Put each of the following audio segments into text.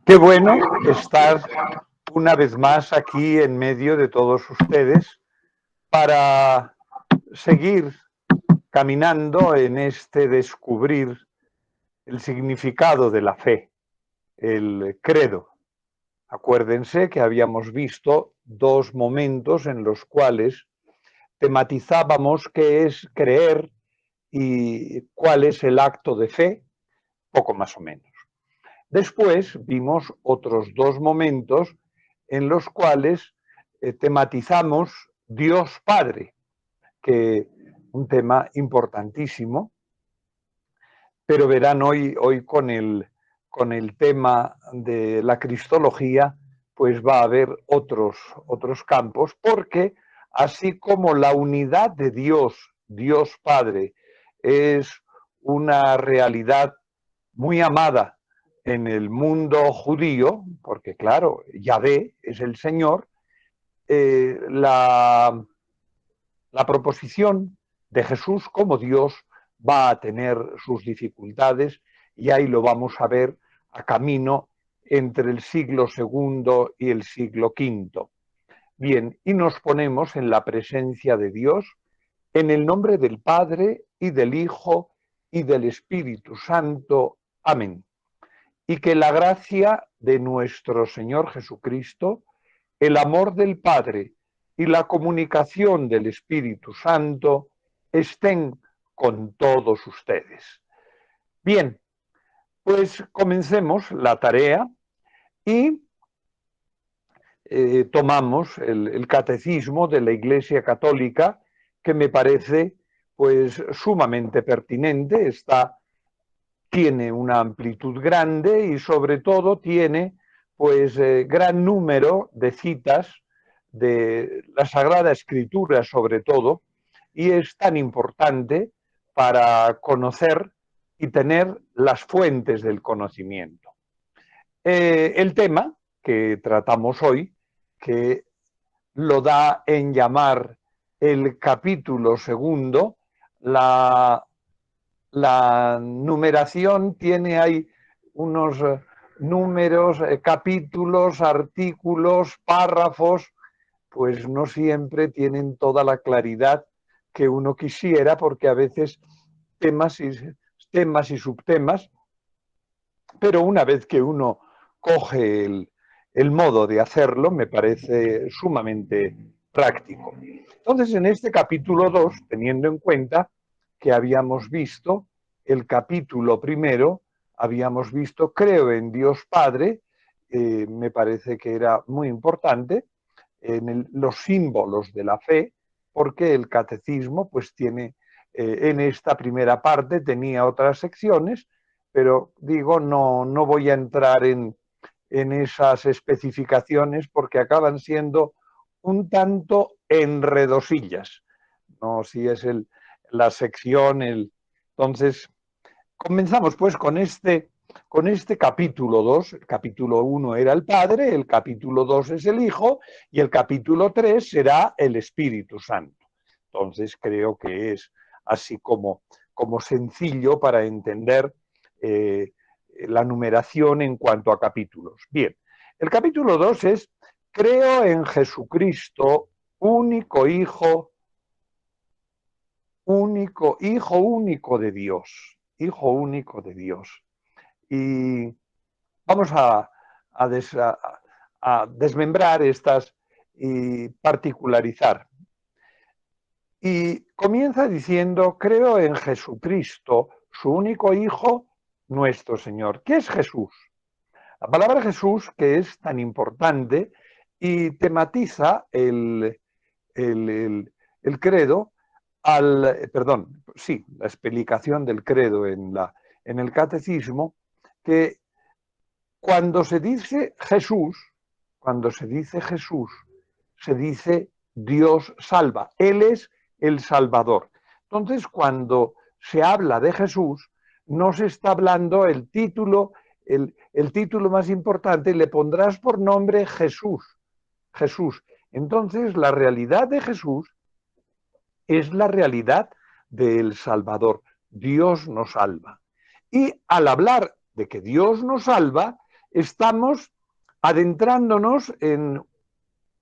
Qué bueno estar una vez más aquí en medio de todos ustedes para seguir caminando en este descubrir el significado de la fe, el credo. Acuérdense que habíamos visto dos momentos en los cuales tematizábamos qué es creer y cuál es el acto de fe, poco más o menos. Después vimos otros dos momentos en los cuales tematizamos Dios Padre, que un tema importantísimo, pero verán hoy con el tema de la cristología, pues va a haber otros campos, porque así como la unidad de Dios, Dios Padre, es una realidad muy amada en el mundo judío, porque claro, Yahvé es el Señor, eh, la, la proposición de Jesús como Dios va a tener sus dificultades y ahí lo vamos a ver a camino entre el siglo segundo y el siglo quinto. Bien, y nos ponemos en la presencia de Dios en el nombre del Padre y del Hijo y del Espíritu Santo. Amén. Y que la gracia de nuestro Señor Jesucristo, el amor del Padre y la comunicación del Espíritu Santo estén con todos ustedes. Bien, pues comencemos la tarea y tomamos el catecismo de la Iglesia Católica, que me parece pues sumamente pertinente, tiene una amplitud grande y sobre todo tiene pues gran número de citas de la Sagrada Escritura sobre todo, y es tan importante para conocer y tener las fuentes del conocimiento. El tema que tratamos hoy, que lo da en llamar el capítulo segundo, la numeración tiene ahí unos números, capítulos, artículos, párrafos, pues no siempre tienen toda la claridad que uno quisiera, porque a veces temas y subtemas, pero una vez que uno coge el modo de hacerlo, me parece sumamente práctico. Entonces, en este capítulo 2, teniendo en cuenta que habíamos visto el capítulo primero, habíamos visto creo en Dios Padre, me parece que era muy importante, los símbolos de la fe, porque el catecismo pues tiene, en esta primera parte tenía otras secciones, pero digo, no voy a entrar en esas especificaciones porque acaban siendo un tanto enredosillas, ¿no? Si es la sección, entonces comenzamos pues con este capítulo 2. El capítulo 1 era el Padre, el capítulo 2 es el Hijo y el capítulo 3 será el Espíritu Santo. Entonces creo que es así como sencillo para entender la numeración en cuanto a capítulos. Bien, el capítulo 2 es creo en Jesucristo, Hijo único de Dios, Hijo único de Dios. Y vamos a desmembrar estas y particularizar. Y comienza diciendo, creo en Jesucristo, su único Hijo, nuestro Señor. ¿Qué es Jesús? La palabra Jesús, que es tan importante y tematiza el credo, la explicación del credo en el catecismo, que cuando se dice Jesús, se dice Dios salva. Él es el Salvador. Entonces, cuando se habla de Jesús, no se está hablando el título más importante, le pondrás por nombre Jesús. Jesús. Entonces, la realidad de Jesús es la realidad del Salvador. Dios nos salva. Y al hablar de que Dios nos salva, estamos adentrándonos en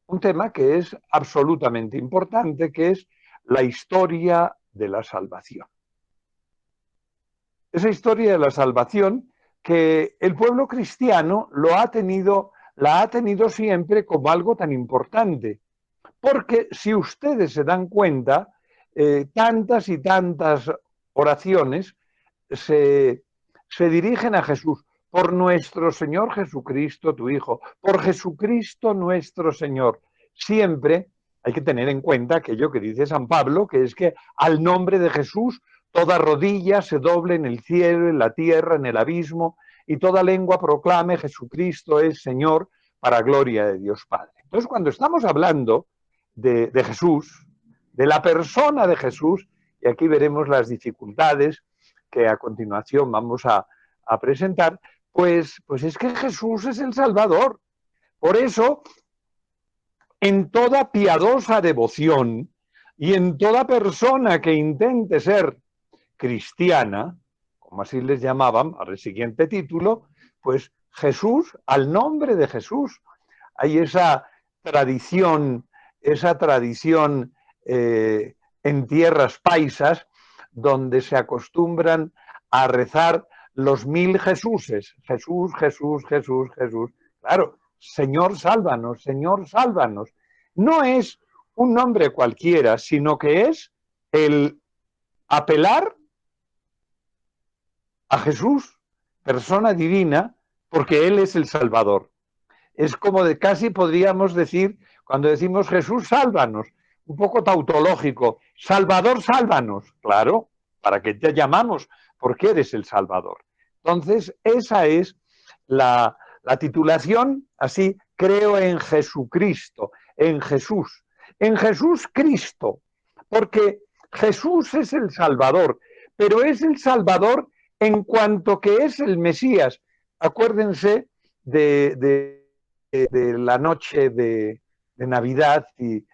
un tema que es absolutamente importante, que es la historia de la salvación. Esa historia de la salvación que el pueblo cristiano la ha tenido siempre como algo tan importante. Porque si ustedes se dan cuenta, tantas y tantas oraciones se dirigen a Jesús. Por nuestro Señor Jesucristo, tu Hijo, por Jesucristo nuestro Señor. Siempre hay que tener en cuenta aquello que dice San Pablo, que es que al nombre de Jesús toda rodilla se doble en el cielo, en la tierra, en el abismo, y toda lengua proclame Jesucristo es Señor para gloria de Dios Padre. Entonces, cuando estamos hablando de Jesús, de la persona de Jesús, y aquí veremos las dificultades que a continuación vamos a presentar, pues es que Jesús es el Salvador. Por eso, en toda piadosa devoción y en toda persona que intente ser cristiana, como así les llamaban al siguiente título, pues Jesús, al nombre de Jesús. Hay esa tradición en tierras paisas donde se acostumbran a rezar los 1000 Jesuses. Jesús, Jesús, Jesús, Jesús. Claro, Señor, sálvanos, Señor, sálvanos. No es un nombre cualquiera, sino que es el apelar a Jesús, persona divina, porque Él es el Salvador. Es como de casi podríamos decir, cuando decimos Jesús, sálvanos, un poco tautológico. Salvador, sálvanos. Claro, ¿para qué te llamamos? Porque eres el Salvador. Entonces, esa es la titulación, así, creo en Jesucristo, en Jesús Cristo, porque Jesús es el Salvador, pero es el Salvador en cuanto que es el Mesías. Acuérdense de la noche de Navidad y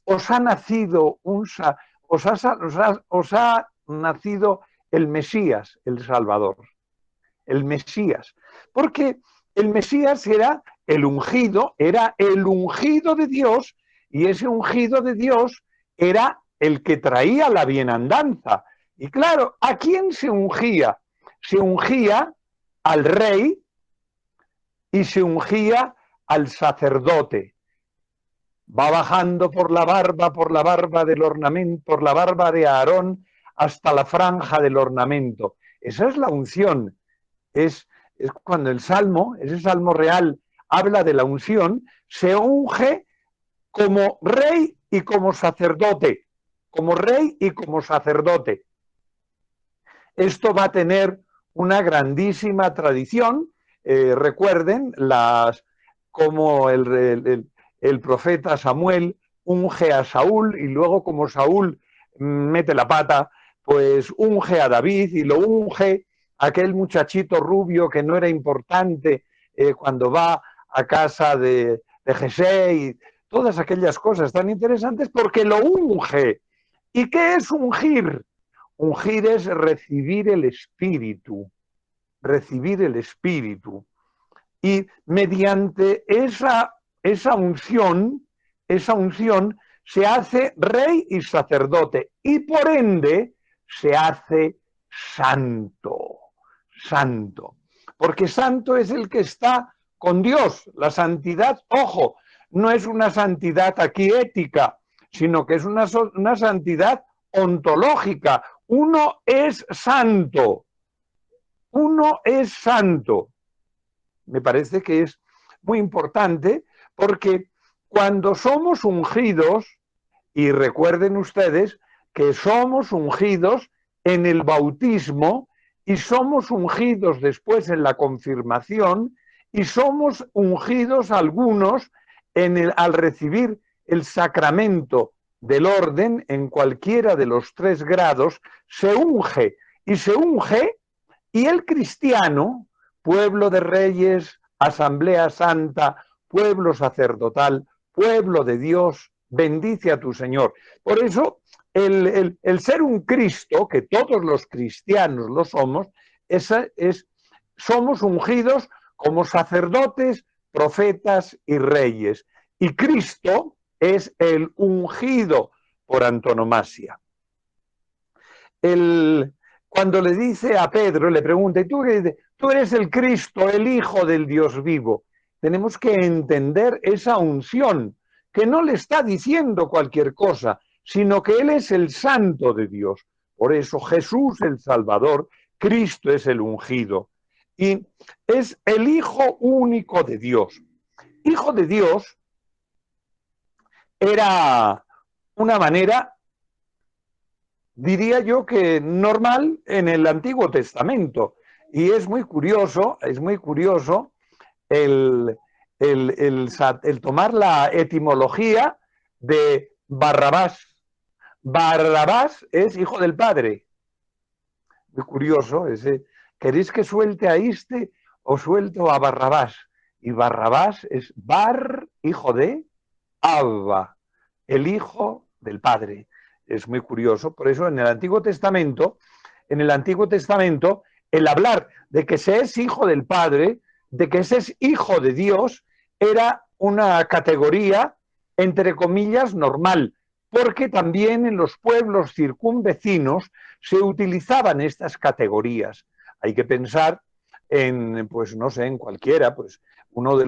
os ha nacido os ha nacido el Mesías, el Salvador, el Mesías, porque el Mesías era el ungido de Dios, y ese ungido de Dios era el que traía la bienandanza. Y claro, ¿a quién se ungía? Se ungía al rey y se ungía al sacerdote. Va bajando por la barba del ornamento, por la barba de Aarón hasta la franja del ornamento. Esa es la unción. Es cuando el salmo, ese salmo real, habla de la unción, se unge como rey y como sacerdote. Como rey y como sacerdote. Esto va a tener una grandísima tradición. Recuerden como el profeta Samuel unge a Saúl y luego como Saúl mete la pata, pues unge a David y lo unge aquel muchachito rubio que no era importante cuando va a casa de Jesé y todas aquellas cosas tan interesantes porque lo unge. ¿Y qué es ungir? Ungir es recibir el Espíritu, y mediante esa unción se hace rey y sacerdote y por ende se hace santo, porque santo es el que está con Dios. La santidad, ojo, no es una santidad aquí ética, sino que es una santidad ontológica. Uno es santo. Me parece que es muy importante porque cuando somos ungidos, y recuerden ustedes que somos ungidos en el bautismo y somos ungidos después en la confirmación y somos ungidos algunos al recibir el sacramento del orden en cualquiera de los 3 grados, se unge y el cristiano, pueblo de reyes, asamblea santa, pueblo sacerdotal, pueblo de Dios, bendice a tu Señor. Por eso, el ser un Cristo, que todos los cristianos lo somos, somos ungidos como sacerdotes, profetas y reyes. Y Cristo es el ungido por antonomasia. Cuando le dice a Pedro, le pregunta, ¿y tú eres el Cristo, el Hijo del Dios vivo? Tenemos que entender esa unción, que no le está diciendo cualquier cosa, sino que Él es el Santo de Dios. Por eso Jesús el Salvador, Cristo es el ungido. Y es el Hijo único de Dios. Hijo de Dios era una manera, diría yo, que normal en el Antiguo Testamento. Y es muy curioso el, el tomar la etimología de Barrabás. Barrabás es hijo del padre. Muy curioso ese. ¿Queréis que suelte a este o suelto a Barrabás? Y Barrabás es Bar, hijo de Abba, el hijo del padre. Es muy curioso. Por eso en el Antiguo Testamento, el hablar de que se es hijo del padre, de que se es hijo de Dios, era una categoría, entre comillas, normal, porque también en los pueblos circunvecinos se utilizaban estas categorías. Hay que pensar en, pues no sé, en cualquiera, pues uno de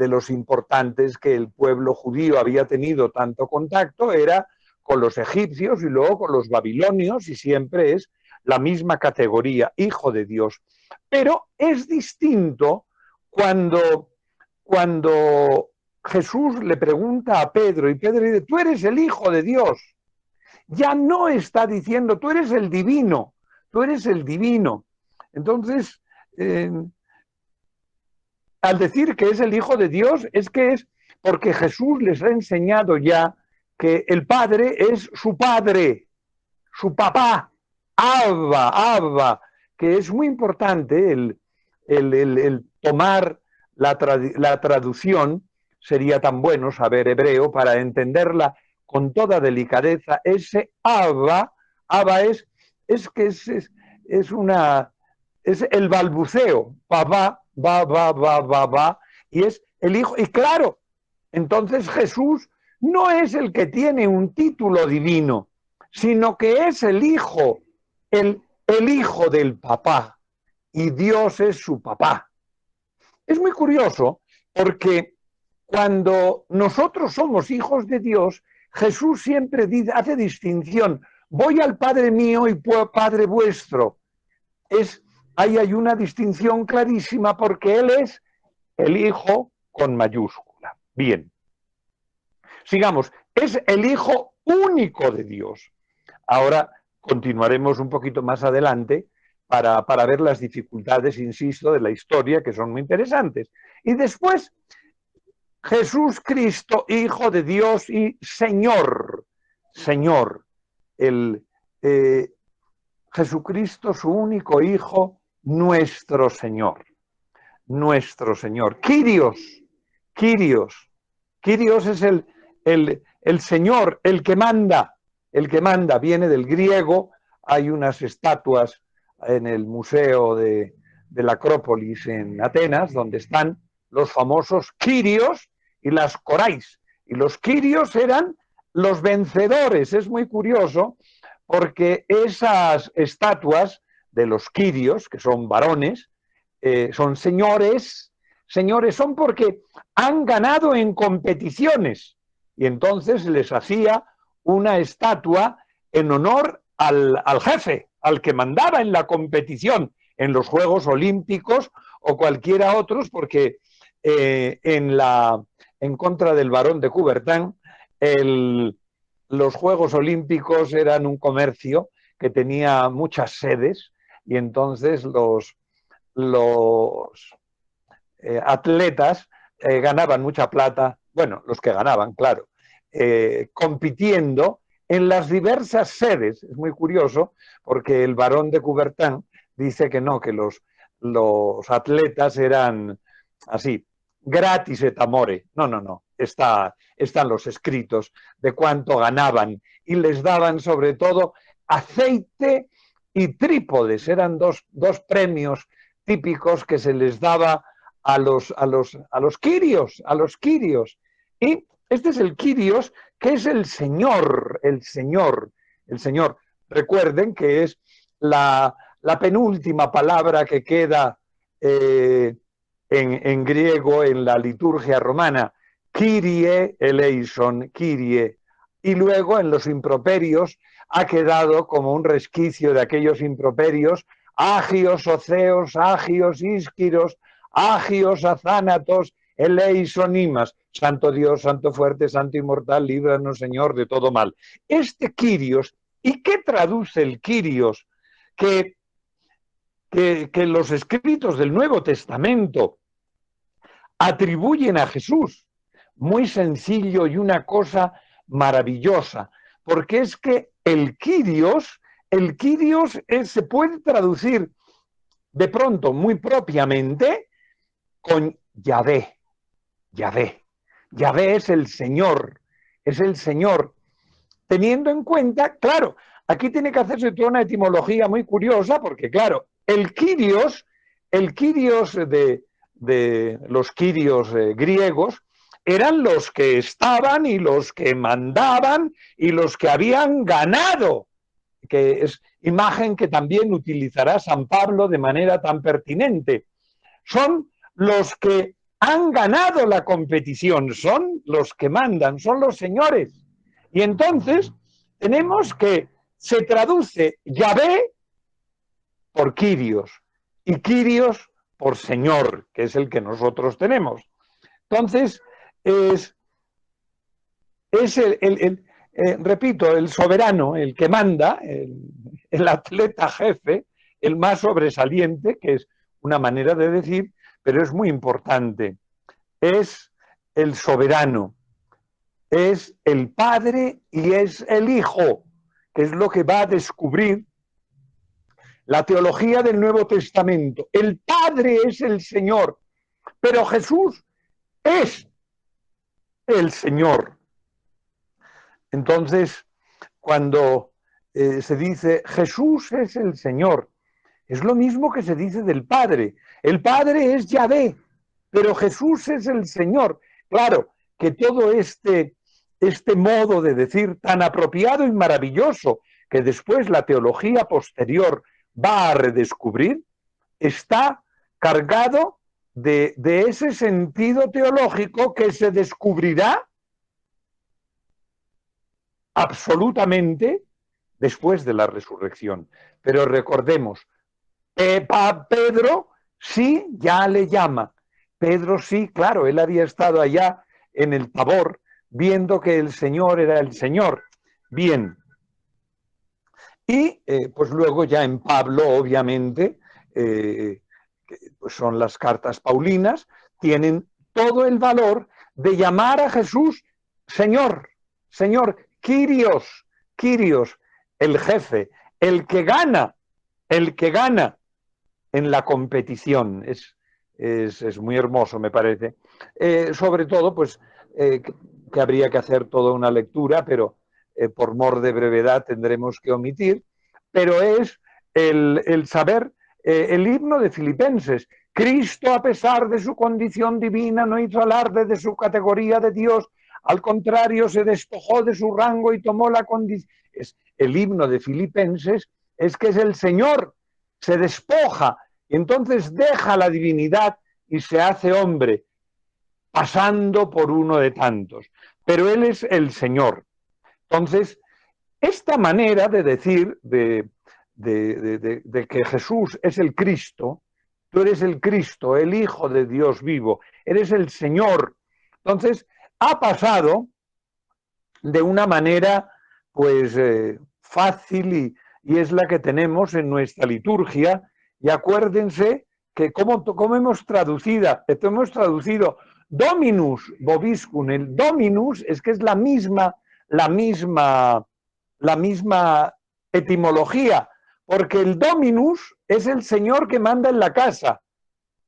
los importantes que el pueblo judío había tenido tanto contacto era con los egipcios y luego con los babilonios, y siempre es la misma categoría, hijo de Dios. Pero es distinto cuando Jesús le pregunta a Pedro y Pedro dice, tú eres el Hijo de Dios. Ya no está diciendo, tú eres el divino, tú eres el divino. Entonces, al decir que es el Hijo de Dios, es que es porque Jesús les ha enseñado ya que el Padre es su Padre, su papá, Abba, que es muy importante el tomar la traducción, sería tan bueno saber hebreo para entenderla con toda delicadeza. Ese Abba es el balbuceo, papá, va, y es el hijo, y claro, entonces Jesús no es el que tiene un título divino, sino que es el hijo, el hijo del papá, y Dios es su papá. Es muy curioso porque cuando nosotros somos hijos de Dios, Jesús siempre hace distinción, voy al Padre mío y Padre vuestro. Ahí hay una distinción clarísima porque Él es el Hijo con mayúscula. Bien, sigamos, es el Hijo único de Dios. Ahora continuaremos un poquito más adelante para ver las dificultades, insisto, de la historia, que son muy interesantes. Y después, Jesús Cristo, Hijo de Dios y Señor. Señor, Jesucristo, su único Hijo, nuestro Señor. Nuestro Señor. Kyrios es el Señor, el que manda, viene del griego. Hay unas estatuas en el Museo de la Acrópolis en Atenas, donde están los famosos Kyrios y las corais. Y los Kyrios eran los vencedores. Es muy curioso porque esas estatuas de los Kyrios, que son varones, son señores, son porque han ganado en competiciones. Y entonces les hacía una estatua en honor al jefe, al que mandaba en la competición, en los Juegos Olímpicos o cualquiera otros, porque en contra del Barón de Coubertin, los Juegos Olímpicos eran un comercio que tenía muchas sedes y entonces los atletas ganaban mucha plata, bueno, los que ganaban, claro, compitiendo en las diversas sedes. Es muy curioso porque el Barón de Coubertin dice que no, que los atletas eran así, gratis et amore. No. Están los escritos de cuánto ganaban y les daban sobre todo aceite y trípodes. Eran dos premios típicos que se les daba a los quirios. Y este es el quirios, que es el Señor, el Señor, el Señor. Recuerden que es la penúltima palabra que queda en griego en la liturgia romana, Kyrie eleison, Kyrie. Y luego en los improperios ha quedado como un resquicio de aquellos improperios, agios, oceos, agios, isquiros, agios, azánatos, eleisonimas. Santo Dios, Santo fuerte, Santo inmortal, líbranos, Señor, de todo mal. Este Kyrios, ¿y qué traduce el Kyrios? Que los escritos del Nuevo Testamento atribuyen a Jesús. Muy sencillo y una cosa maravillosa, porque es que el Kyrios se puede traducir de pronto muy propiamente con Yahvé. Yahvé. Yahvé es el Señor, teniendo en cuenta, claro, aquí tiene que hacerse toda una etimología muy curiosa, porque claro, el Kyrios de los quirios griegos eran los que estaban y los que mandaban y los que habían ganado, que es imagen que también utilizará San Pablo de manera tan pertinente. Son los que han ganado la competición, son los que mandan, son los señores. Y entonces tenemos que se traduce Yahvé por Kyrios y Kyrios por Señor, que es el que nosotros tenemos. Entonces, repito, el soberano, el que manda, el atleta jefe, el más sobresaliente, que es una manera de decir, pero es muy importante. Es el soberano, es el Padre y es el Hijo, que es lo que va a descubrir la teología del Nuevo Testamento. El Padre es el Señor, pero Jesús es el Señor. Entonces, cuando se dice Jesús es el Señor, es lo mismo que se dice del Padre. El Padre es Yahvé, pero Jesús es el Señor. Claro que todo este modo de decir tan apropiado y maravilloso que después la teología posterior va a redescubrir, está cargado de ese sentido teológico que se descubrirá absolutamente después de la resurrección. Pero recordemos, Pedro sí ya le llama. Pedro sí, claro, él había estado allá en el Tabor viendo que el Señor era el Señor. Bien. Y pues luego ya en Pablo, obviamente, pues son las cartas paulinas, tienen todo el valor de llamar a Jesús Señor, Señor, Kyrios, Kyrios, el jefe, el que gana en la competición. Es muy hermoso, me parece. Sobre todo, pues, que habría que hacer toda una lectura, pero por mor de brevedad tendremos que omitir, pero es el saber el himno de Filipenses. Cristo, a pesar de su condición divina, no hizo alarde de su categoría de Dios, al contrario, se despojó de su rango y tomó la condición. El himno de Filipenses es que es el Señor, se despoja, y entonces deja la divinidad y se hace hombre, pasando por uno de tantos. Pero Él es el Señor. Entonces, esta manera de decir de que Jesús es el Cristo, tú eres el Cristo, el Hijo de Dios vivo, eres el Señor. Entonces, ha pasado de una manera, pues, fácil y es la que tenemos en nuestra liturgia. Y acuérdense que cómo hemos traducido Dominus vobiscum. El Dominus es que es la misma etimología, porque el Dominus es el Señor que manda en la casa.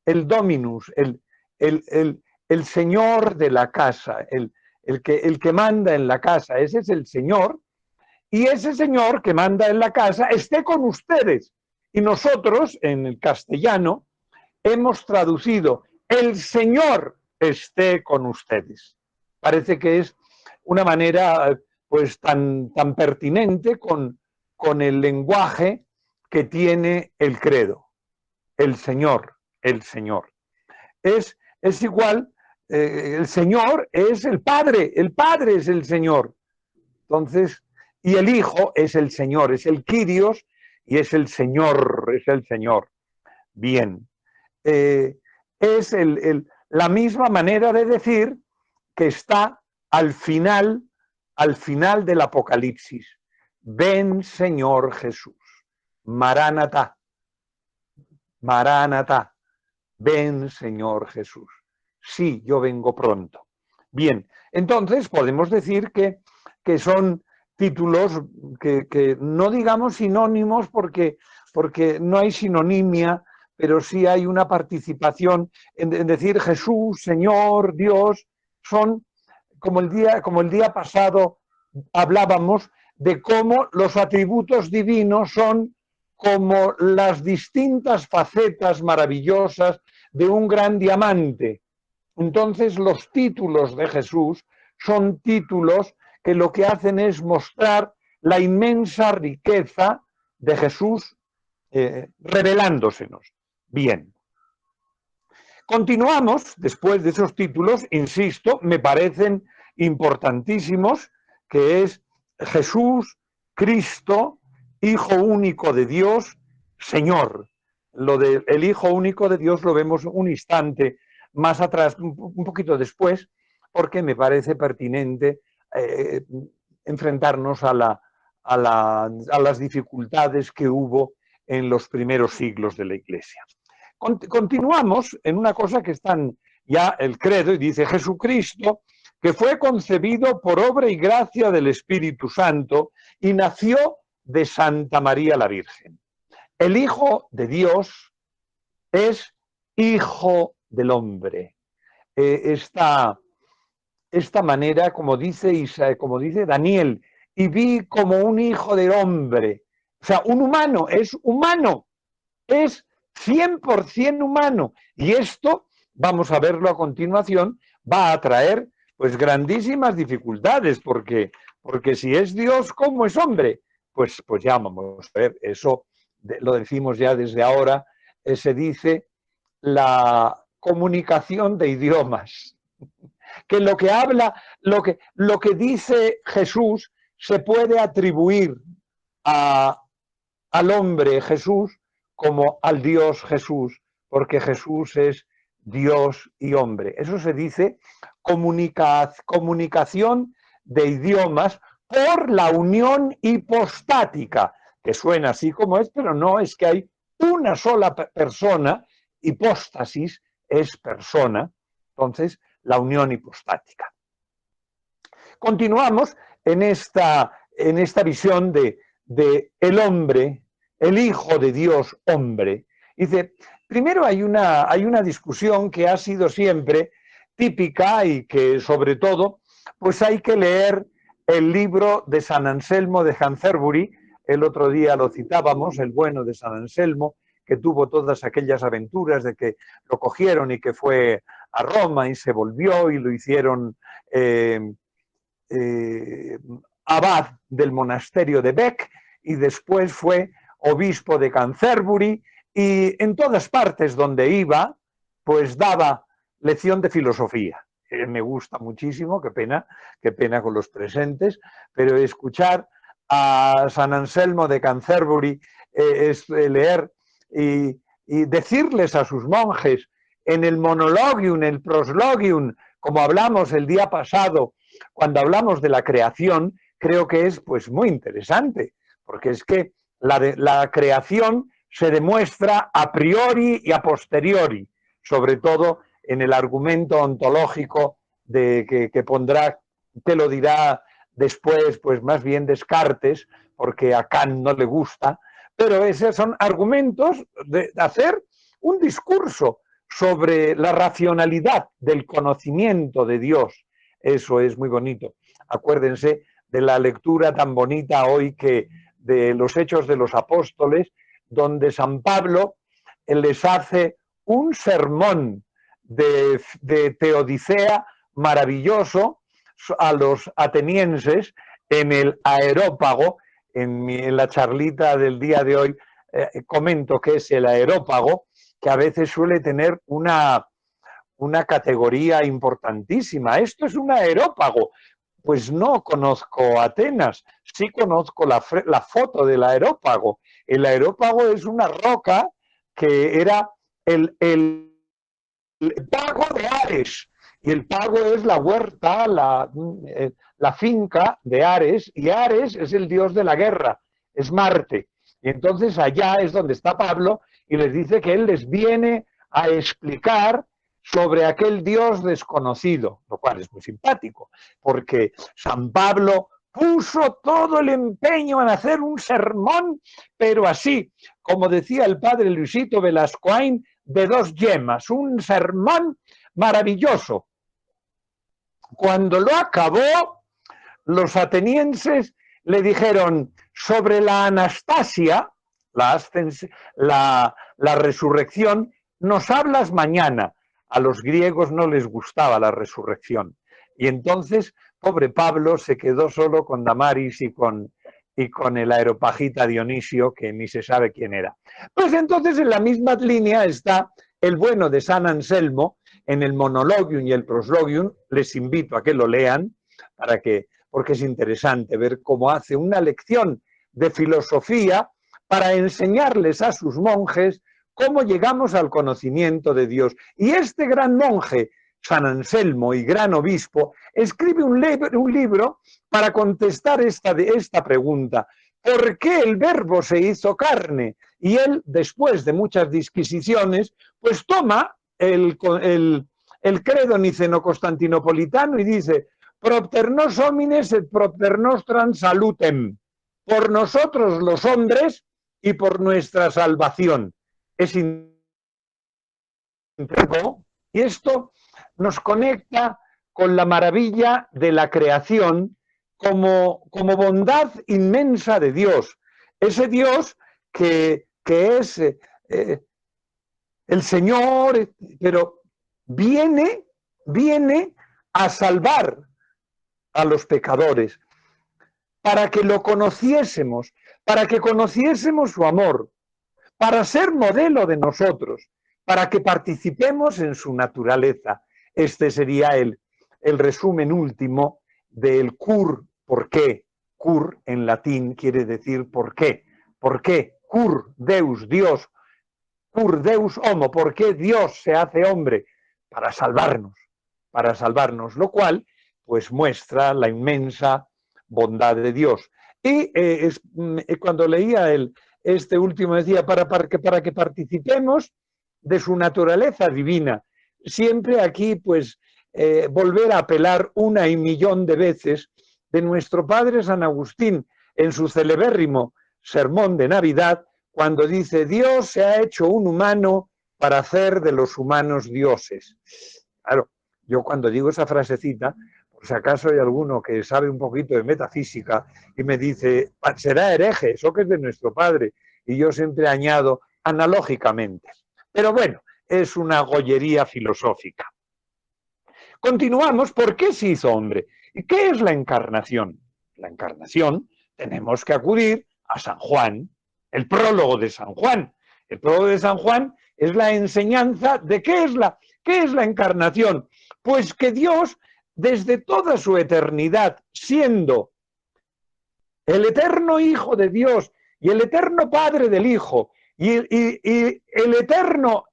El Dominus, el Señor de la casa, el que manda en la casa, ese es el Señor, y ese Señor que manda en la casa esté con ustedes. Y nosotros, en el castellano, hemos traducido el Señor esté con ustedes. Parece que es una manera pues tan pertinente con el lenguaje que tiene el credo. El Señor, el Señor. Es igual, el Señor es el Padre es el Señor. Entonces, y el Hijo es el Señor, es el Kyrios y es el Señor, es el Señor. Bien. Es la misma manera de decir que está al final del Apocalipsis. Ven, Señor Jesús. Maránata. Maránata. Ven, Señor Jesús. Sí, yo vengo pronto. Bien, entonces podemos decir que son títulos que no digamos sinónimos porque no hay sinonimia, pero sí hay una participación en decir Jesús, Señor, Dios. Son como el día pasado hablábamos de cómo los atributos divinos son como las distintas facetas maravillosas de un gran diamante. Entonces los títulos de Jesús son títulos que lo que hacen es mostrar la inmensa riqueza de Jesús revelándosenos. Bien. Continuamos, después de esos títulos, insisto, me parecen importantísimos, que es Jesús, Cristo, Hijo único de Dios, Señor. Lo del Hijo único de Dios lo vemos un instante más atrás, un poquito después, porque me parece pertinente enfrentarnos a las dificultades que hubo en los primeros siglos de la Iglesia. Continuamos en una cosa que están ya el credo y dice Jesucristo, que fue concebido por obra y gracia del Espíritu Santo y nació de Santa María la Virgen. El Hijo de Dios es Hijo del hombre. Esta manera, como dice Daniel, y vi como un hijo del hombre. O sea, un humano, es 100% humano. Y esto, vamos a verlo a continuación, va a traer pues grandísimas dificultades, porque si es Dios, ¿cómo es hombre? Pues ya vamos a ver, eso lo decimos ya desde ahora, se dice la comunicación de idiomas, que lo que habla, lo que dice Jesús se puede atribuir al hombre Jesús como al Dios Jesús, porque Jesús es Dios y hombre. Eso se dice comunicación de idiomas por la unión hipostática, que suena así como es, pero no, es que hay una sola persona, hipóstasis es persona, entonces la unión hipostática. Continuamos en esta visión de el hombre, el Hijo de Dios hombre. Dice, primero hay una discusión que ha sido siempre típica y que sobre todo pues hay que leer el libro de San Anselmo de Canterbury. El otro día lo citábamos, el bueno de San Anselmo, que tuvo todas aquellas aventuras de que lo cogieron y que fue a Roma y se volvió y lo hicieron abad del monasterio de Bec y después fue obispo de Canterbury y en todas partes donde iba pues daba lección de filosofía. Me gusta muchísimo, qué pena con los presentes, pero escuchar a San Anselmo de Canterbury es leer y decirles a sus monjes en el monologium, el proslogium, como hablamos el día pasado, cuando hablamos de la creación, creo que es pues muy interesante, porque es que la creación se demuestra a priori y a posteriori, sobre todo en el argumento ontológico que pondrá, que lo dirá después, pues más bien Descartes, porque a Kant no le gusta, pero esos son argumentos de hacer un discurso sobre la racionalidad del conocimiento de Dios. Eso es muy bonito. Acuérdense de la lectura tan bonita hoy que de los Hechos de los Apóstoles, donde San Pablo les hace un sermón de Teodicea maravilloso a los atenienses en el Areópago. En la charlita del día de hoy comento que es el Areópago, que a veces suele tener una categoría importantísima. Esto es un areópago. Pues no conozco Atenas, sí conozco la foto del areópago. El areópago es una roca que era el pago de Ares, y el pago es la huerta, la finca de Ares, y Ares es el dios de la guerra, es Marte. Y entonces allá es donde está Pablo y les dice que él les viene a explicar sobre aquel Dios desconocido, lo cual es muy simpático, porque San Pablo puso todo el empeño en hacer un sermón, pero así, como decía el padre Luisito Velascoain, de dos yemas, un sermón maravilloso. Cuando lo acabó, los atenienses le dijeron sobre la Anastasia, la resurrección, nos hablas mañana. A los griegos no les gustaba la resurrección. Y entonces, pobre Pablo se quedó solo con Damaris y con el aeropagita Dionisio, que ni se sabe quién era. Pues entonces en la misma línea está el bueno de San Anselmo, en el Monologium y el Proslogium. Les invito a que lo lean, porque es interesante ver cómo hace una lección de filosofía para enseñarles a sus monjes cómo llegamos al conocimiento de Dios. Y este gran monje, San Anselmo y gran obispo, escribe un libro para contestar esta pregunta. ¿Por qué el Verbo se hizo carne? Y él, después de muchas disquisiciones, pues toma el credo niceno-constantinopolitano y dice: propter nos homines et propter nostram salutem, por nosotros los hombres y por nuestra salvación. Es y esto nos conecta con la maravilla de la creación como bondad inmensa de Dios. Ese Dios que es el Señor, pero viene a salvar a los pecadores, para que lo conociésemos, para que conociésemos su amor, para ser modelo de nosotros, para que participemos en su naturaleza. Este sería el resumen último del cur. ¿Por qué? Cur en latín quiere decir por qué. ¿Por qué? Cur Deus, Dios. Cur Deus homo. ¿Por qué Dios se hace hombre? Para salvarnos, lo cual pues muestra la inmensa bondad de Dios. Y cuando leía este último decía, para que participemos de su naturaleza divina. Siempre aquí, pues, volver a apelar una y millón de veces de nuestro padre San Agustín en su celebérrimo sermón de Navidad, cuando dice: Dios se ha hecho un humano para hacer de los humanos dioses. Claro, yo cuando digo esa frasecita, por si acaso hay alguno que sabe un poquito de metafísica y me dice: será hereje, eso que es de nuestro padre. Y yo siempre añado: analógicamente. Pero bueno, es una gollería filosófica. Continuamos. ¿Por qué se hizo hombre? ¿Y qué es la encarnación? La encarnación, tenemos que acudir a San Juan, el prólogo de San Juan. El prólogo de San Juan es la enseñanza de qué es la encarnación. Pues que Dios, desde toda su eternidad, siendo el eterno Hijo de Dios y el eterno Padre del Hijo y el eterno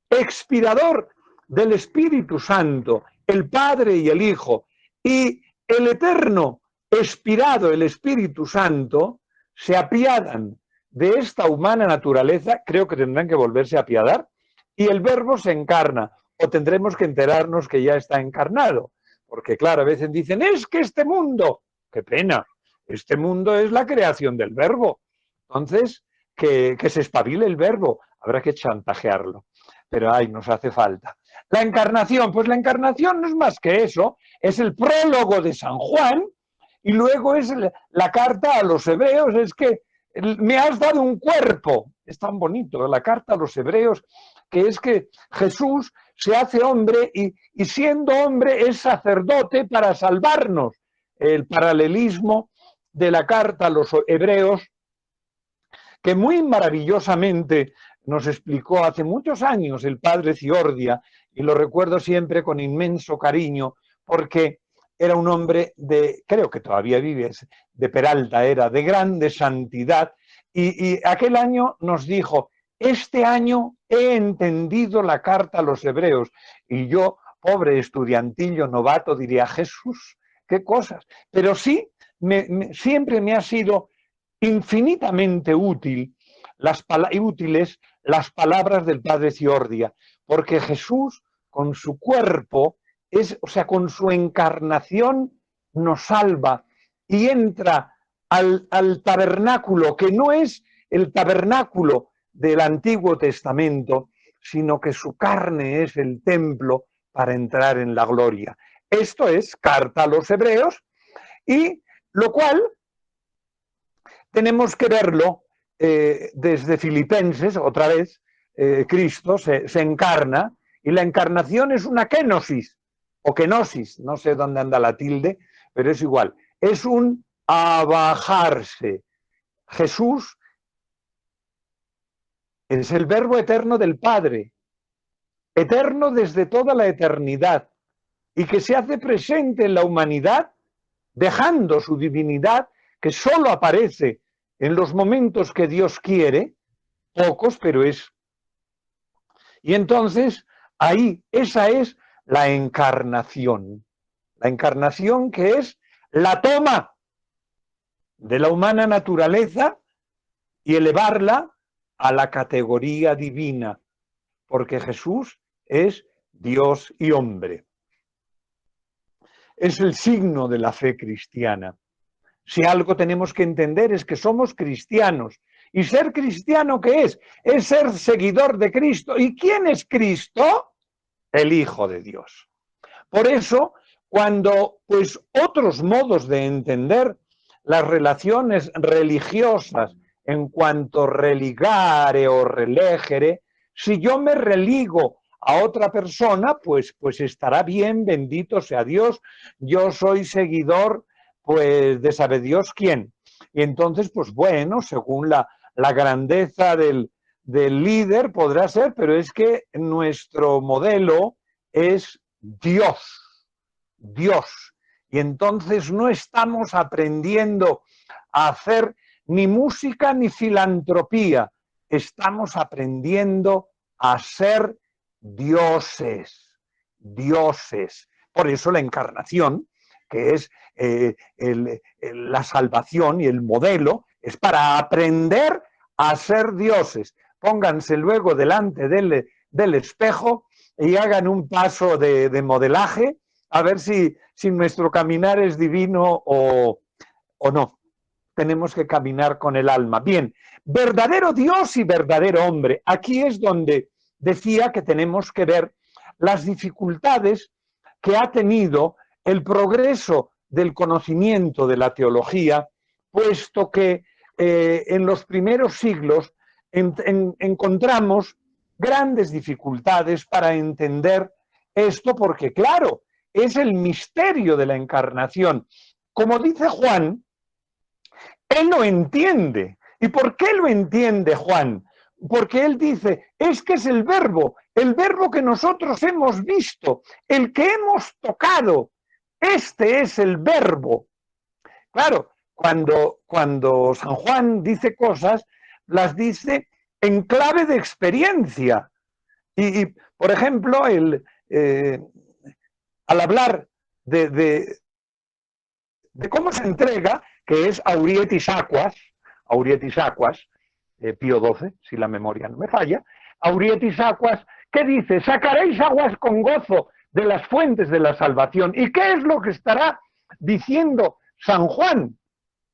expirador del Espíritu Santo, el Padre y el Hijo, y el eterno expirado, el Espíritu Santo, se apiadan de esta humana naturaleza. Creo que tendrán que volverse a apiadar, y el Verbo se encarna, o tendremos que enterarnos que ya está encarnado, porque claro, a veces dicen: es que este mundo, qué pena, este mundo es la creación del Verbo. Entonces, que se espabile el Verbo, habrá que chantajearlo, pero ay, nos hace falta. La encarnación, pues la encarnación no es más que eso, es el prólogo de San Juan, y luego es la carta a los hebreos. Es que me has dado un cuerpo, es tan bonito la carta a los hebreos, que es que Jesús se hace hombre y siendo hombre es sacerdote para salvarnos. El paralelismo de la carta a los hebreos, que muy maravillosamente nos explicó hace muchos años el padre Ciordia, y lo recuerdo siempre con inmenso cariño, porque era un hombre de, creo que todavía vive, de Peralta era, de grande santidad, y aquel año nos dijo, este año he entendido la carta a los hebreos, y yo, pobre estudiantillo novato, diría, Jesús, qué cosas, pero sí, siempre me ha sido infinitamente útiles las palabras del padre Ciordia, porque Jesús con su cuerpo, o sea, con su encarnación nos salva y entra al tabernáculo, que no es el tabernáculo del Antiguo Testamento, sino que su carne es el templo para entrar en la gloria. Esto es carta a los hebreos, y lo cual tenemos que verlo desde Filipenses, otra vez, Cristo se encarna, y la encarnación es una kenosis, o kenosis, no sé dónde anda la tilde, pero es igual, es un abajarse. Jesús es el verbo eterno del Padre, eterno desde toda la eternidad, y que se hace presente en la humanidad, dejando su divinidad, que solo aparece en los momentos que Dios quiere, pocos, pero es. Y entonces, ahí, esa es la encarnación. La encarnación, que es la toma de la humana naturaleza y elevarla a la categoría divina, porque Jesús es Dios y hombre. Es el signo de la fe cristiana. Si algo tenemos que entender es que somos cristianos. ¿Y ser cristiano qué es? Es ser seguidor de Cristo. ¿Y quién es Cristo? El Hijo de Dios. Por eso, cuando pues otros modos de entender las relaciones religiosas en cuanto religare o relegere, si yo me religo a otra persona, pues estará bien, bendito sea Dios, yo soy seguidor pues de sabe Dios quién. Y entonces, pues bueno, según la grandeza del líder podrá ser, pero es que nuestro modelo es Dios, Dios. Y entonces no estamos aprendiendo a hacer ni música ni filantropía, estamos aprendiendo a ser dioses, dioses. Por eso la encarnación, que es la salvación y el modelo, es para aprender a ser dioses. Pónganse luego delante del espejo y hagan un paso de modelaje, a ver si nuestro caminar es divino o no. Tenemos que caminar con el alma. Bien, verdadero Dios y verdadero hombre. Aquí es donde decía que tenemos que ver las dificultades que ha tenido el progreso del conocimiento de la teología, puesto que en los primeros siglos encontramos grandes dificultades para entender esto, porque claro, es el misterio de la encarnación. Como dice Juan, él lo entiende. ¿Y por qué lo entiende Juan? Porque él dice, es que es el verbo que nosotros hemos visto, el que hemos tocado. Este es el verbo. Claro, cuando San Juan dice cosas, las dice en clave de experiencia. Y por ejemplo, al hablar de cómo se entrega, que es Aurietis Aquas, Pío XII, si la memoria no me falla, Aurietis Aquas, que dice, sacaréis aguas con gozo de las fuentes de la salvación. ¿Y qué es lo que estará diciendo San Juan?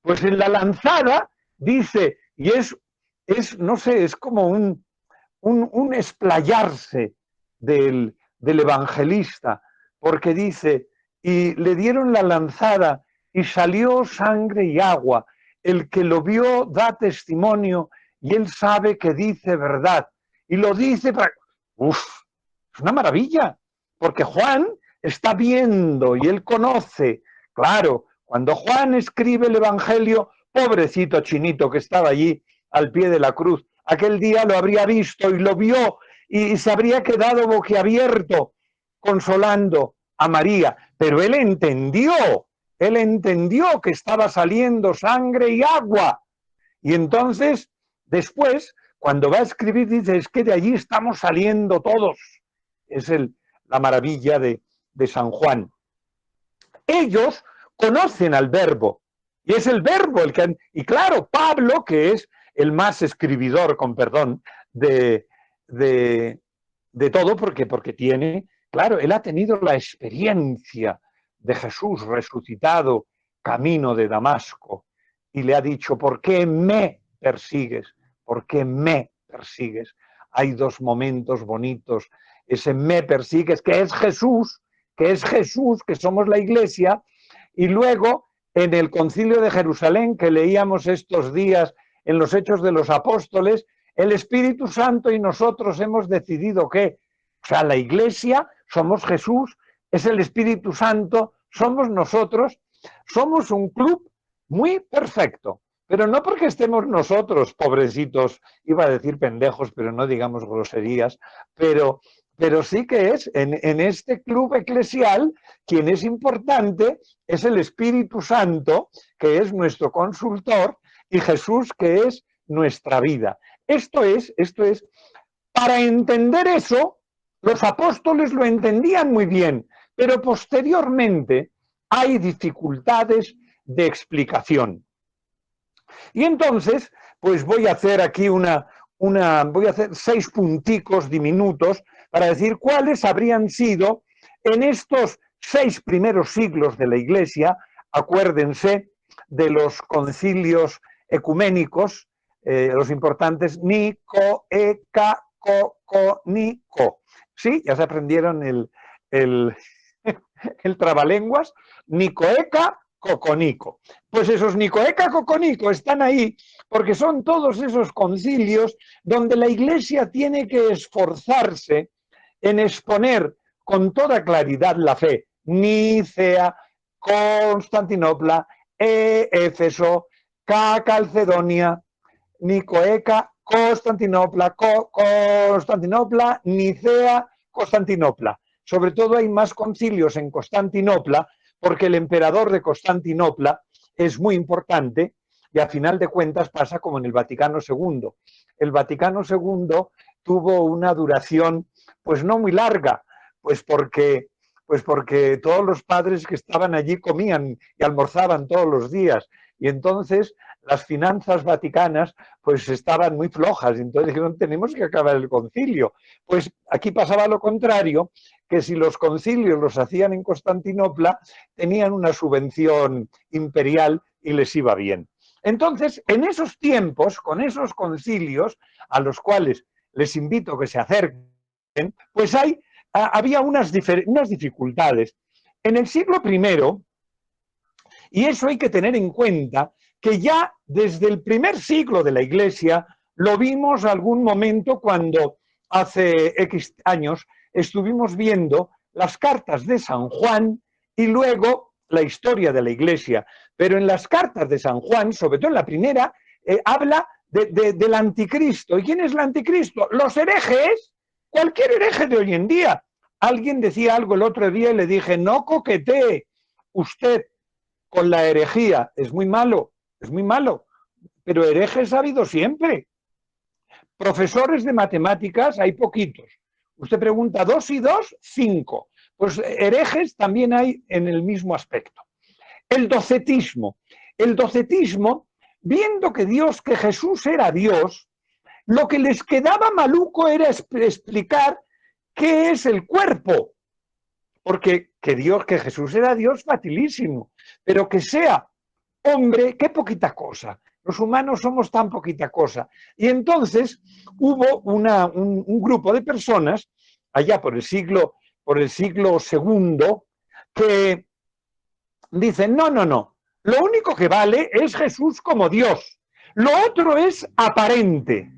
Pues en la lanzada dice, y es no sé, es como un explayarse del evangelista, porque dice, y le dieron la lanzada y salió sangre y agua. El que lo vio da testimonio y él sabe que dice verdad. Y lo dice para... Uf, Es una maravilla, porque Juan está viendo y él conoce. Claro, cuando Juan escribe el Evangelio, pobrecito chinito que estaba allí al pie de la cruz, aquel día lo habría visto y lo vio y se habría quedado boquiabierto consolando a María, pero él entendió que estaba saliendo sangre y agua. Y entonces, después, cuando va a escribir, dice, es que de allí estamos saliendo todos. Es la maravilla de San Juan. Ellos conocen al verbo, y es el verbo el que... Y claro, Pablo, que es el más escribidor, con perdón, de todo, porque tiene, claro, él ha tenido la experiencia de Jesús resucitado, camino de Damasco, y le ha dicho, ¿por qué me persigues? ¿Por qué me persigues? Hay dos momentos bonitos, ese me persigues, que es Jesús, que somos la Iglesia, y luego en el Concilio de Jerusalén, que leíamos estos días en los Hechos de los Apóstoles, el Espíritu Santo y nosotros hemos decidido que, o sea, la Iglesia, somos Jesús, es el Espíritu Santo, somos nosotros, somos un club muy perfecto, pero no porque estemos nosotros, pobrecitos, iba a decir pendejos, pero no digamos groserías, pero sí que es, en este club eclesial, quien es importante es el Espíritu Santo, que es nuestro consultor, y Jesús, que es nuestra vida. Esto es, para entender eso, los apóstoles lo entendían muy bien, pero posteriormente hay dificultades de explicación. Y entonces, pues voy a hacer aquí voy a hacer 6 punticos diminutos para decir cuáles habrían sido en estos 6 primeros siglos de la Iglesia, acuérdense de los concilios ecuménicos, los importantes Nico, Eca, Nico. Sí, ya se aprendieron el trabalenguas, Nicoeca, Coconico. Pues esos Nicoeca, Coconico están ahí porque son todos esos concilios donde la Iglesia tiene que esforzarse en exponer con toda claridad la fe. Nicea, Constantinopla, Éfeso, Calcedonia, Nicoeca, Constantinopla, Nicea, Constantinopla. Sobre todo hay más concilios en Constantinopla porque el emperador de Constantinopla es muy importante y a final de cuentas pasa como en el Vaticano II. El Vaticano II tuvo una duración pues no muy larga, pues porque todos los padres que estaban allí comían y almorzaban todos los días y entonces las finanzas vaticanas pues estaban muy flojas, entonces dijeron tenemos que acabar el concilio. Pues aquí pasaba lo contrario, que si los concilios los hacían en Constantinopla tenían una subvención imperial y les iba bien. Entonces, en esos tiempos, con esos concilios, a los cuales les invito a que se acerquen, pues había unas dificultades. En el siglo I, y eso hay que tener en cuenta, que ya desde el primer siglo de la Iglesia lo vimos algún momento cuando hace X años estuvimos viendo las cartas de San Juan y luego la historia de la Iglesia. Pero en las cartas de San Juan, sobre todo en la primera, habla del anticristo. ¿Y quién es el anticristo? Los herejes, cualquier hereje de hoy en día. Alguien decía algo el otro día y le dije, no coquetee usted con la herejía, es muy malo, pero herejes ha habido siempre. Profesores de matemáticas hay poquitos. Usted pregunta, 2 y 2, 5. Pues herejes también hay en el mismo aspecto. El docetismo. El docetismo, viendo que Jesús era Dios, lo que les quedaba maluco era explicar qué es el cuerpo. Porque que Jesús era Dios, facilísimo. Pero que sea hombre, qué poquita cosa. Los humanos somos tan poquita cosa. Y entonces hubo un grupo de personas, allá por el siglo II, que dicen, no, lo único que vale es Jesús como Dios. Lo otro es aparente.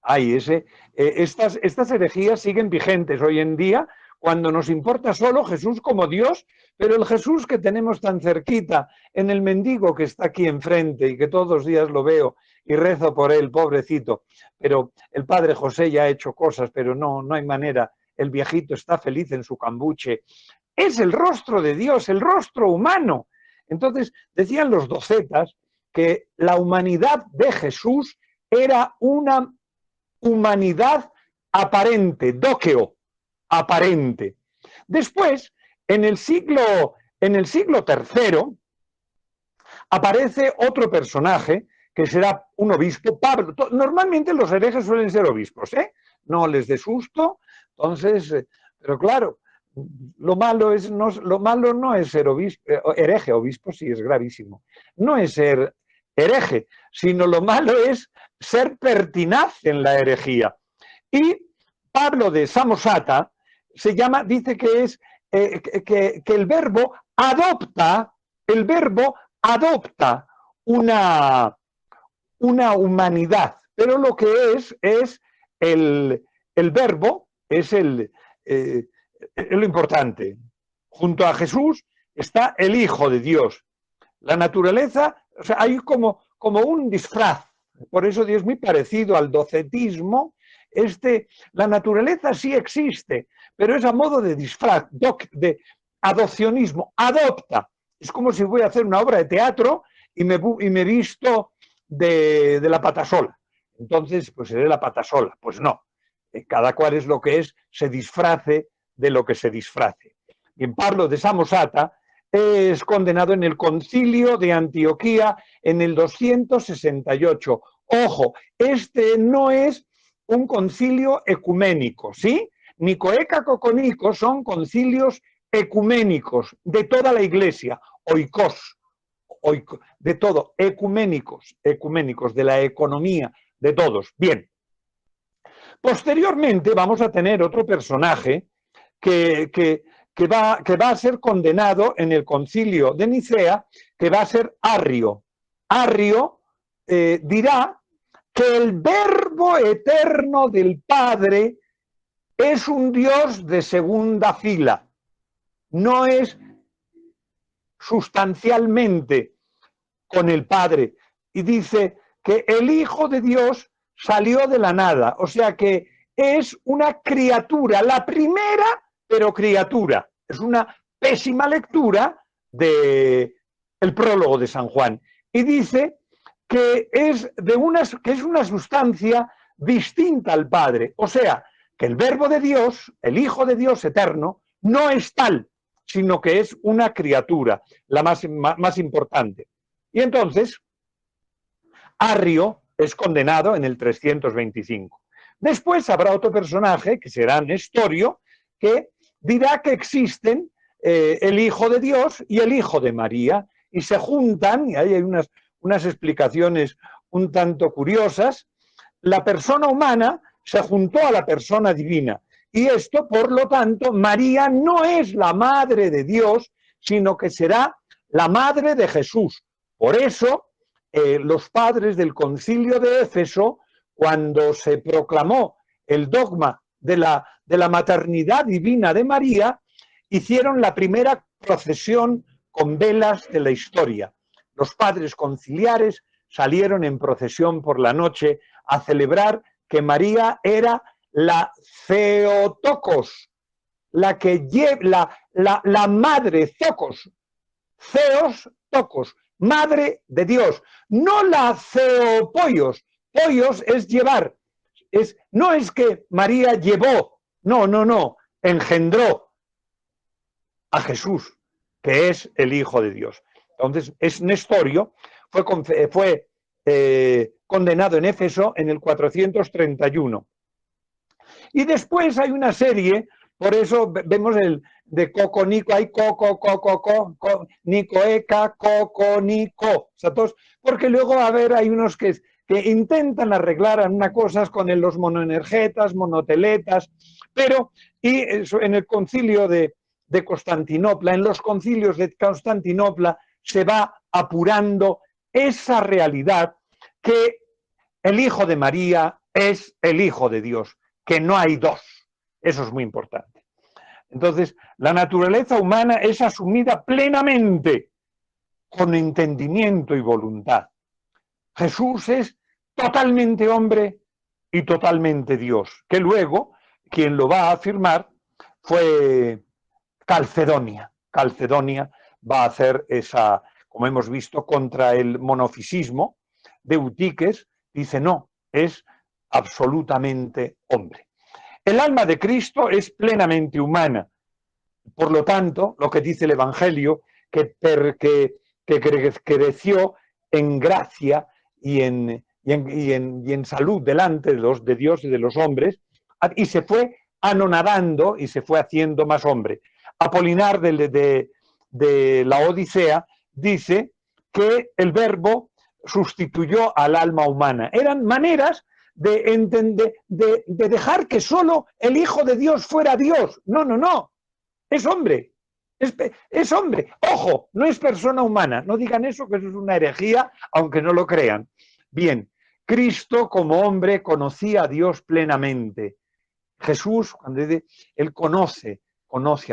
Ay, Estas herejías siguen vigentes hoy en día cuando nos importa solo Jesús como Dios, pero el Jesús que tenemos tan cerquita, en el mendigo que está aquí enfrente y que todos los días lo veo y rezo por él, pobrecito, pero el padre José ya ha hecho cosas, pero no hay manera, el viejito está feliz en su cambuche. Es el rostro de Dios, el rostro humano. Entonces, decían los docetas que la humanidad de Jesús era una humanidad aparente, dóqueo, aparente. Después, en el siglo III, aparece otro personaje que será un obispo, Pablo. Normalmente los herejes suelen ser obispos, ¿eh? No les dé susto, entonces, pero claro, lo malo no es ser obispo, hereje, obispo sí es gravísimo. No es ser hereje, sino lo malo es ser pertinaz en la herejía. Y Pablo de Samosata dice que es que el verbo adopta una humanidad, pero lo que es el verbo, es lo importante. Junto a Jesús está el Hijo de Dios. La naturaleza, o sea, hay como un disfraz. Por eso Dios es muy parecido al docetismo. La naturaleza sí existe, pero es a modo de disfraz, de adopcionismo, adopta. Es como si voy a hacer una obra de teatro y me visto de la patasola. Entonces, pues seré la patasola. Pues no. Cada cual es lo que es, se disfrace de lo que se disfrace. Bien, Pablo de Samosata es condenado en el Concilio de Antioquía en el 268. Ojo, este no es un concilio ecuménico, ¿sí? Nicoeca, Coconico son concilios ecuménicos de toda la Iglesia, oikos, de todo, ecuménicos, de la economía, de todos. Bien. Posteriormente vamos a tener otro personaje que va a ser condenado en el concilio de Nicea, que va a ser Arrio. Arrio dirá que el verbo eterno del Padre es un Dios de segunda fila, no es sustancialmente con el Padre. Y dice que el Hijo de Dios salió de la nada, o sea que es una criatura, la primera, pero criatura. Es una pésima lectura del prólogo de San Juan. Y dice que es una sustancia distinta al Padre, o sea, que el Verbo de Dios, el Hijo de Dios eterno, no es tal, sino que es una criatura, la más importante. Y entonces, Arrio es condenado en el 325. Después habrá otro personaje, que será Nestorio, que dirá que existen el Hijo de Dios y el Hijo de María, y se juntan, y ahí hay unas explicaciones un tanto curiosas. La persona humana se juntó a la persona divina, y esto, por lo tanto, María no es la madre de Dios, sino que será la madre de Jesús. Por eso, los padres del Concilio de Éfeso, cuando se proclamó el dogma de la maternidad divina de María, hicieron la primera procesión con velas de la historia. Los padres conciliares salieron en procesión por la noche a celebrar que María era la Theotokos, la madre Zocos, Theos Tokos, madre de Dios, no la Theopollos. Pollos es llevar, no es que María llevó, no, engendró a Jesús, que es el Hijo de Dios. Entonces, es Nestorio, fue condenado en Éfeso en el 431. Y después hay una serie, por eso vemos el de Coconico, hay Nicoeca, Coconico, o sea, todos, porque luego hay unos que intentan arreglar unas cosas con los monoenergetas, monoteletas, pero en el concilio de Constantinopla, en los concilios de Constantinopla se va apurando esa realidad que el Hijo de María es el Hijo de Dios. que no hay dos. Eso es muy importante. Entonces, la naturaleza humana es asumida plenamente con entendimiento y voluntad. Jesús es totalmente hombre y totalmente Dios, que luego quien lo va a afirmar fue Calcedonia. Calcedonia va a hacer esa, como hemos visto, contra el monofisismo de Eutiques, dice no, es absolutamente hombre. El alma de Cristo es plenamente humana. Por lo tanto, lo que dice el Evangelio, que creció en gracia y en salud delante de Dios y de los hombres, y se fue anonadando y se fue haciendo más hombre. Apolinar de la Odisea dice que el verbo sustituyó al alma humana. Eran maneras de dejar que solo el Hijo de Dios fuera Dios. No, no, no. Es hombre. Es hombre. Ojo, no es persona humana. No digan eso, que eso es una herejía, aunque no lo crean. Bien, Cristo como hombre conocía a Dios plenamente. Jesús, cuando dice, él conoce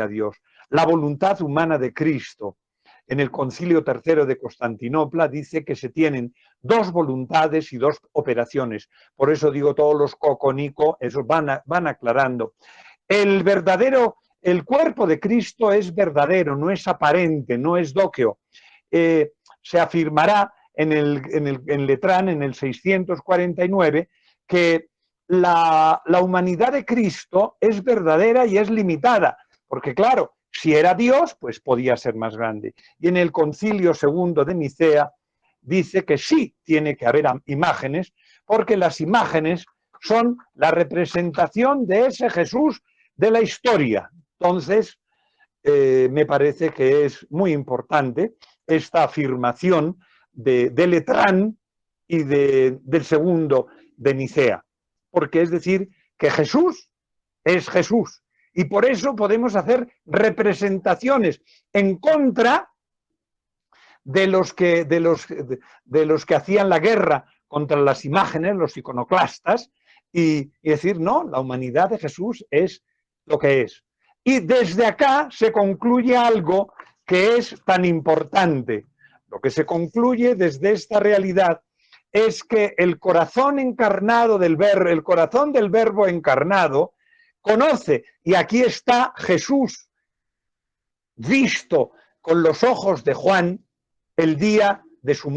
a Dios. La voluntad humana de Cristo. En el Concilio III de Constantinopla dice que se tienen dos voluntades y dos operaciones. Por eso digo, todos los coconico, esos van aclarando. El cuerpo de Cristo es verdadero, no es aparente, no es dóqueo. Se afirmará en Letrán, en el 649, que la humanidad de Cristo es verdadera y es limitada, porque claro, si era Dios, pues podía ser más grande. Y en el Concilio II de Nicea dice que sí tiene que haber imágenes, porque las imágenes son la representación de ese Jesús de la historia. Entonces, me parece que es muy importante esta afirmación de Letrán y del segundo de Nicea, porque es decir que Jesús es Jesús. Y por eso podemos hacer representaciones en contra de los que hacían la guerra contra las imágenes, los iconoclastas, y decir, no, la humanidad de Jesús es lo que es. Y desde acá se concluye algo que es tan importante. Lo que se concluye desde esta realidad es que el corazón encarnado del verbo, el corazón del verbo encarnado, conoce, y aquí está Jesús visto con los ojos de Juan el día de su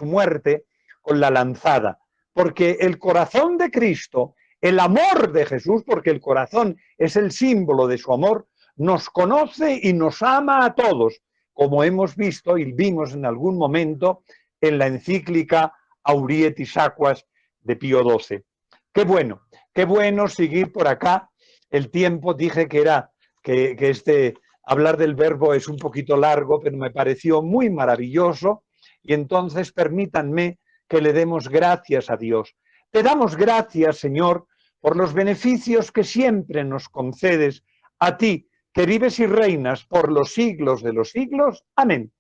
muerte con la lanzada, porque el corazón de Cristo, el amor de Jesús, porque el corazón es el símbolo de su amor, nos conoce y nos ama a todos, como hemos visto y vimos en algún momento en la encíclica Aurietis Aquas de Pío XII. Qué bueno seguir por acá. El tiempo, dije que era que hablar del verbo es un poquito largo, pero me pareció muy maravilloso, y entonces permítanme que le demos gracias a Dios. Te damos gracias, Señor, por los beneficios que siempre nos concedes, a ti, que vives y reinas por los siglos de los siglos. Amén.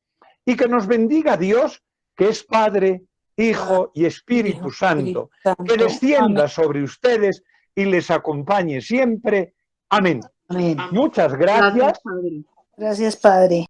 Y que nos bendiga Dios, que es Padre, Hijo y Espíritu Santo, que descienda sobre ustedes y les acompañe siempre. Amén. Amén. Muchas gracias. Gracias, Padre.